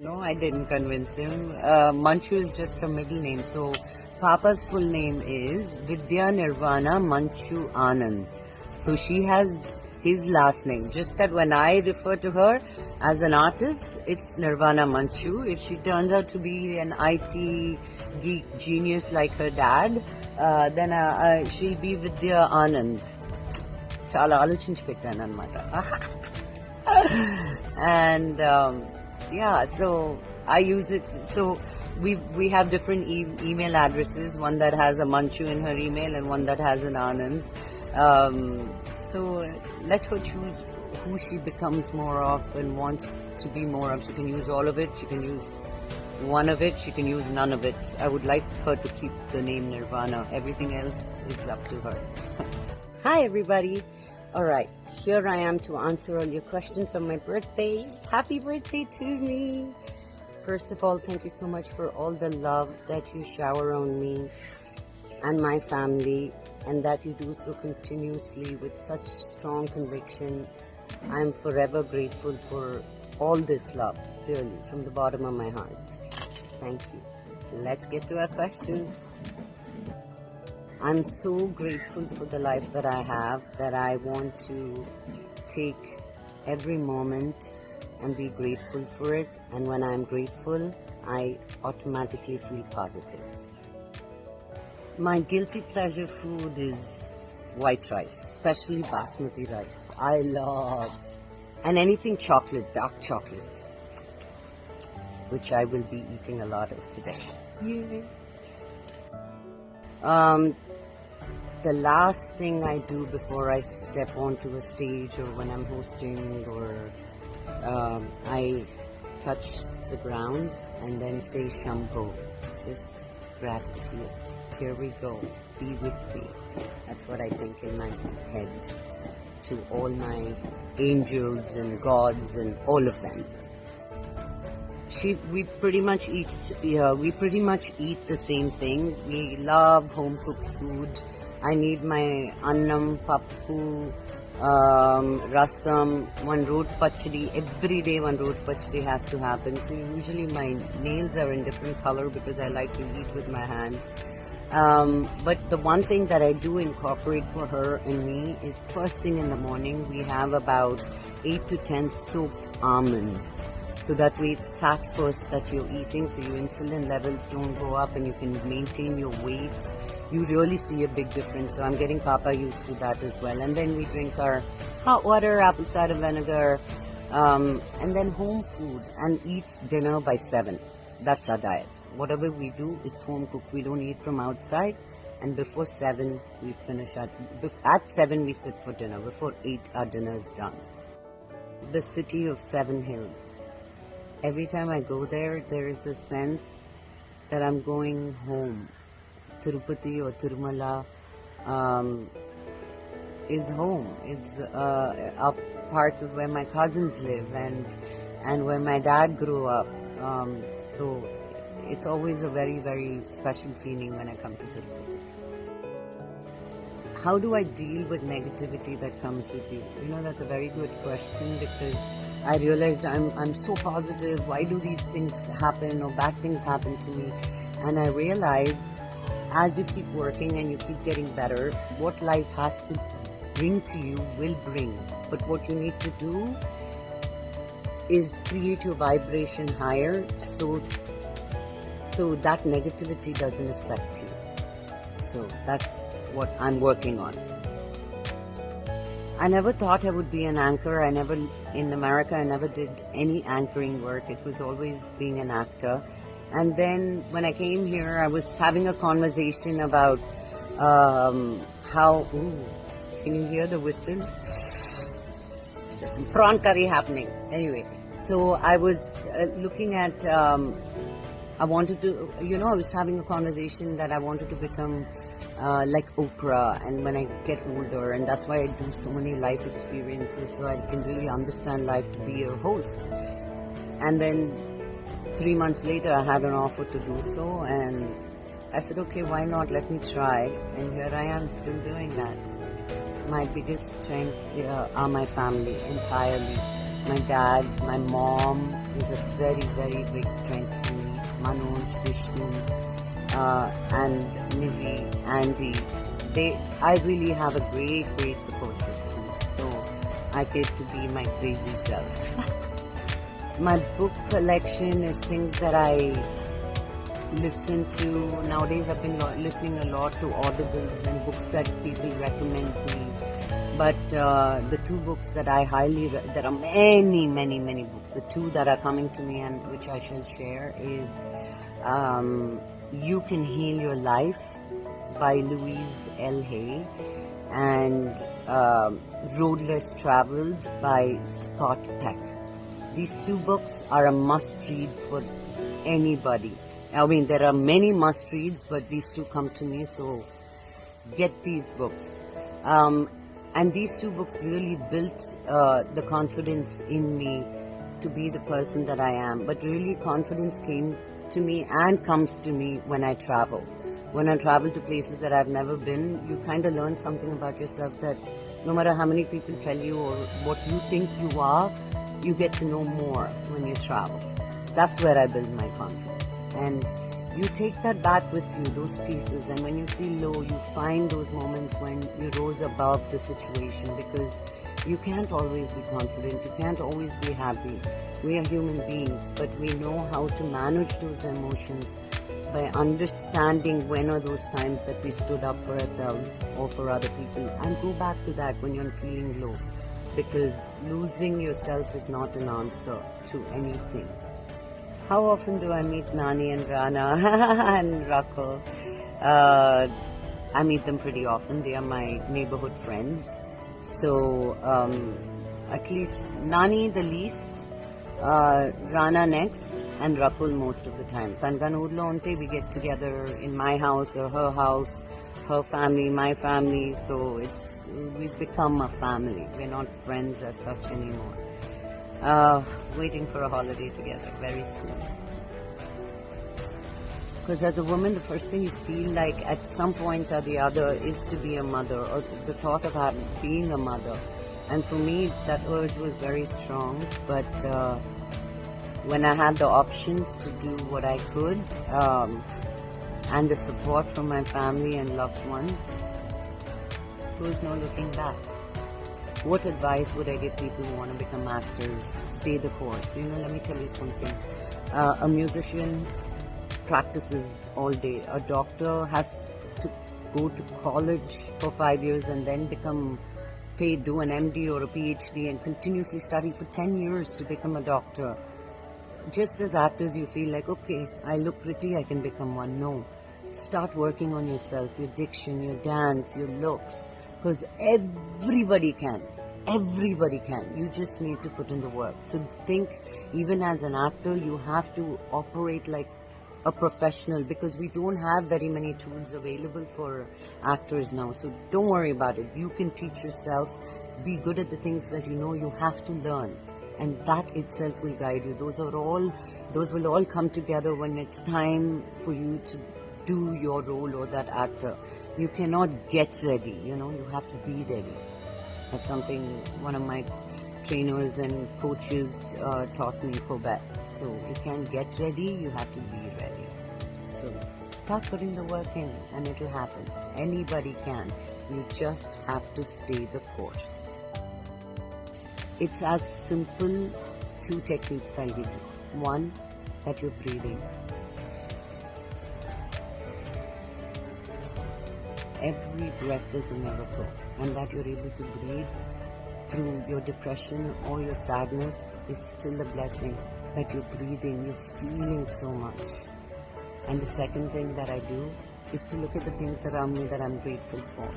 No, I didn't convince him. Manchu is just her middle name. So, Papa's full name is Vidya Nirvana Manchu Anand. So, she has his last name. Just that when I refer to her as an artist, it's Nirvana Manchu. If she turns out to be an IT geek genius like her dad, then she'll be Vidya Anand. చాలా ఆలోచించి పెట్టాను అన్నమాట. And yeah, so I use it. So we have different email addresses. One that has a Manchu in her email and one that has an Anand. So let her choose who she becomes more of and wants to be more of. She can use all of it. She can use one of it. She can use none of it. I would like her to keep the name Nirvana. Everything else is up to her. Hi everybody. Alright, here I am to answer all your questions on my birthday. Happy birthday to me! First of all, thank you so much for all the love that you shower on me and my family, and that you do so continuously with such strong conviction. I am forever grateful for all this love, really, from the bottom of my heart. Thank you. Let's get to our questions. I'm so grateful for the life that I have, that I want to take every moment and be grateful for it. And when I'm grateful, I automatically feel positive. My guilty pleasure food is white rice, especially basmati rice. I love, and anything chocolate, dark chocolate, which I will be eating a lot of today. The last thing I do before I step onto a stage or when I'm hosting, or I touch the ground and then say Shambho, just gratitude. Here we go, be with me. That's what I think in my head to all my angels and gods and all of them. We pretty much eat the same thing. We love home cooked food. I need my annam, pappu, rasam, one root pachadi. Every day one root pachadi has to happen. So usually my nails are in different color because I like to eat with my hand. But the one thing that I do incorporate for her and me is first thing in the morning we have about 8 to 10 soaked almonds. So that way it's fat first that you're eating, so your insulin levels don't go up and you can maintain your weight. You really see a big difference. So I'm getting Papa used to that as well. And then we drink our hot water, apple cider vinegar, and then home food, and eat dinner by 7. That's our diet. Whatever we do, it's home cooked. We don't eat from outside. And before 7, we finish at 7 we sit for dinner. Before 8, our dinner is done. The city of 7 hills. Every time I go there, there is a sense that I'm going home. Tirupati or Tirumala is home. It's up parts of where my cousins live and where my dad grew up. So it's always a very, very special feeling when I come to Tirupati. How do I deal with negativity that comes with you? You know, that's a very good question, because I realized I'm so positive. Why do these things happen or bad things happen to me? And I realized as you keep working and you keep getting better, what life has to bring to you will bring. But what you need to do is create your vibration higher so that negativity doesn't affect you. So that's what I'm working on. I never thought I would be an anchor. In America, I never did any anchoring work. It was always being an actor. And then when I came here, I was having a conversation about can you hear the whistle? There's some prawn curry happening. Anyway, so I was looking at, I was having a conversation that I wanted to become like Oprah, and when I get older, and that's why I do so many life experiences, so I can really understand life to be a host. And then 3 months later I had an offer to do so, and I said, okay, why not, let me try. And here I am still doing that. My biggest strength are my family entirely. my dad, my mom is a very, very big strength for me. Manoj, Vishnu, and Nivi, Andy. I really have a great, great support system. So I get to be my crazy self. My book collection is things that I listen to. Nowadays I've been listening a lot to audibles and books that people recommend me. But the two books that I there are many, many, many books. The two that are coming to me and which I shall share is You Can Heal Your Life by Louise L. Hay and Road Less Traveled by Scott Peck. These two books are a must-read for anybody. I mean, there are many must-reads, but these two come to me, so get these books. And these two books really built the confidence in me to be the person that I am. But really, confidence came to me and comes to me when I travel. When I travel to places that I've never been, you kind of learn something about yourself that no matter how many people tell you or what you think you are, you get to know more when you travel. So that's where I build my confidence. And you take that back with you, those pieces, and when you feel low, you find those moments when you rose above the situation, because you can't always be confident, you can't always be happy. We are human beings, but we know how to manage those emotions by understanding when are those times that we stood up for ourselves or for other people, and go back to that when you're feeling low, because losing yourself is not an answer to anything. How often do I meet Nani and Rana and Rakul? I meet them pretty often. They are my neighborhood friends. So at least Nani the least, Rana next, and Rakul most of the time. Tanganurlo unte we get together in my house or her house, her family, my family. So we've become a family. We're not friends as such anymore. Waiting for a holiday together very soon. Because as a woman, the first thing you feel like at some point or the other is to be a mother, or the thought of being a mother. And for me, that urge was very strong. But when I had the options to do what I could, and the support from my family and loved ones, there was no looking back. What advice would I give people who want to become actors? Stay the course. Let me tell you something. A musician practices all day. A doctor has to go to college for 5 years and then do an MD or a PhD and continuously study for 10 years to become a doctor. Just as actors, you feel like, okay, I look pretty, I can become one. No. Start working on yourself, your diction, your dance, your looks. Because everybody can. Everybody can. You just need to put in the work. So think, even as an actor, you have to operate like a professional, because we don't have very many tools available for actors now. So don't worry about it. You can teach yourself. Be good at the things that you know you have to learn. And that itself will guide you. Those will all come together when it's time for you to do your role or that actor. You cannot get ready, you have to be ready. That's something one of my trainers and coaches taught me, Quebec. So you can't get ready, you have to be ready. So start putting the work in and it'll happen. Anybody can. You just have to stay the course. It's as simple, 2 techniques I'll give you. One, that you're breathing. Every breath is a miracle, and that you're able to breathe through your depression or your sadness is still a blessing. That you're breathing, you're feeling so much. And the second thing that I do is to look at the things around me that I'm grateful for.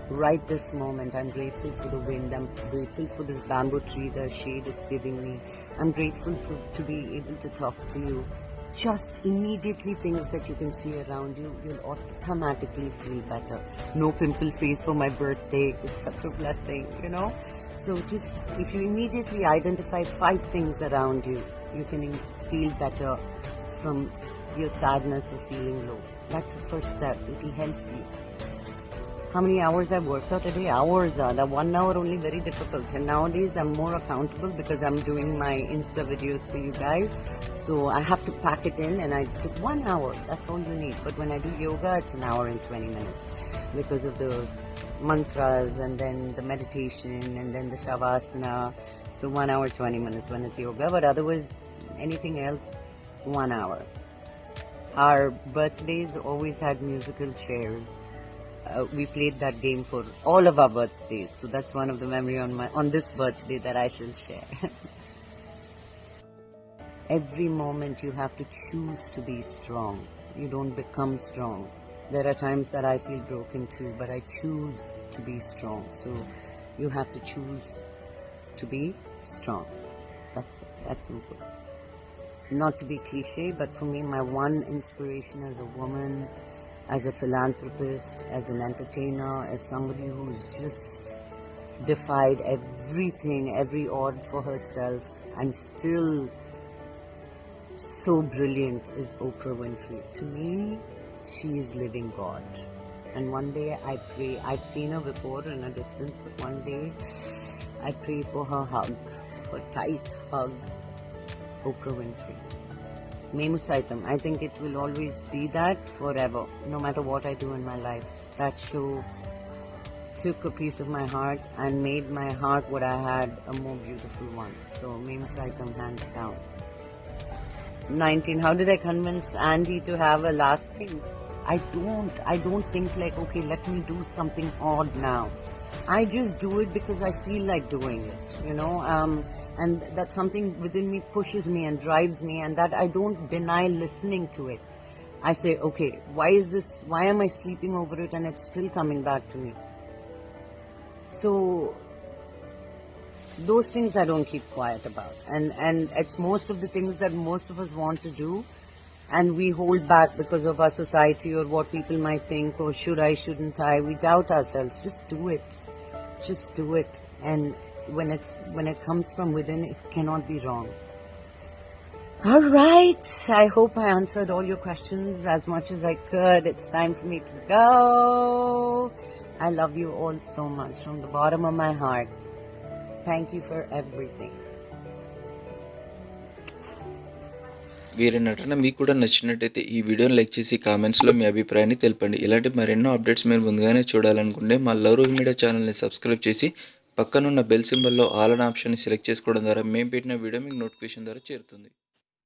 Right this moment, I'm grateful for the wind, I'm grateful for this bamboo tree, the shade it's giving me. I'm grateful to be able to talk to you. Just immediately things that you can see around you, you'll automatically feel better. No pimple face for my birthday, it's such a blessing, So just, if you immediately identify 5 things around you, you can feel better from your sadness or feeling low. That's the first step, it'll help you. how many hours I worked out a day? Hours. That 1 hour only very difficult. And nowadays I'm more accountable because I'm doing my Insta videos for you guys. So I have to pack it in, and I took 1 hour. That's all you need. But when I do yoga, it's an hour and 20 minutes because of the mantras and then the meditation and then the shavasana. So 1 hour 20 minutes when it's yoga. But otherwise, anything else, 1 hour. Our birthdays always had musical chairs. We played that game for all of our birthdays. So that's one of the memory on this birthday that I shall share. Every moment you have to choose to be strong. You don't become strong. There are times that I feel broken too, but I choose to be strong. So you have to choose to be strong. That's it. That's simple. Not to be cliche, but for me, my one inspiration as a woman, as a philanthropist, as an entertainer, as somebody who's just defied everything, every odd for herself, and still so brilliant, is Oprah Winfrey. To me, she is living God. And one day I pray, I've seen her before in a distance, but one day I pray for her hug, her tight hug, Oprah Winfrey. Memu Saitam. I think it will always be that forever, no matter what I do in my life. That show took a piece of my heart and made my heart what I had a more beautiful one. So Memu Saitam, hands down. 19. How did I convince Andy to have a last thing? I don't think like, okay, let me do something odd now. I just do it because I feel like doing it, and that something within me pushes me and drives me, and that I don't deny listening to it. I say, okay, why am I sleeping over it and it's still coming back to me? So those things I don't keep quiet about, and it's most of the things that most of us want to do, and we hold back because of our society or what people might think, or shouldn't I? We doubt ourselves. Just do it. Just do it. And when it comes from within, it cannot be wrong. All right. I hope I answered all your questions as much as I could. It's time for me to go. I love you all so much from the bottom of my heart. Thank you for everything. వీరి నటన మీకు కూడా నచ్చినట్టయితే ఈ వీడియోని like చేసి కామెంట్స్లో మీ అభిప్రాయాన్ని తెలపండి. ఇలాంటి మరెన్నో అప్డేట్స్ మీరు ముందుగానే చూడాలనుకుంటే మా లవ్ మీడియా ఛానల్ని సబ్స్క్రైబ్ చేసి పక్కనున్న బెల్ సింబల్లో ఆల్ అనే ఆప్షన్ని సెలెక్ట్ చేసుకోవడం ద్వారా మేము పెట్టిన వీడియో మీకు నోటిఫికేషన్ ద్వారా చేరుతుంది.